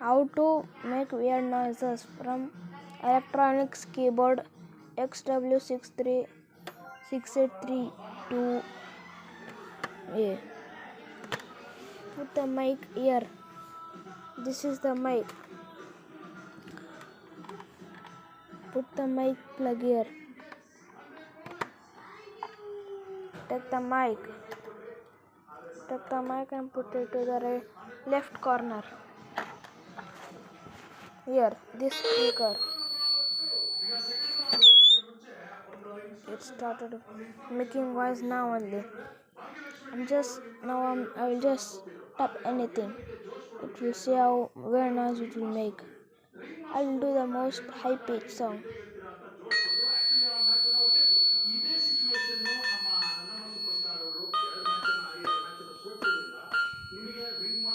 How to make weird noises from electronics keyboard xw-6832A. Put the mic here. This is the mic. Put the mic plug here. Take the mic and put it to the left corner. Here, this speaker. It started making voice now only. I will just tap anything. It will see how weird noise it will make. I will do the most high pitch sound.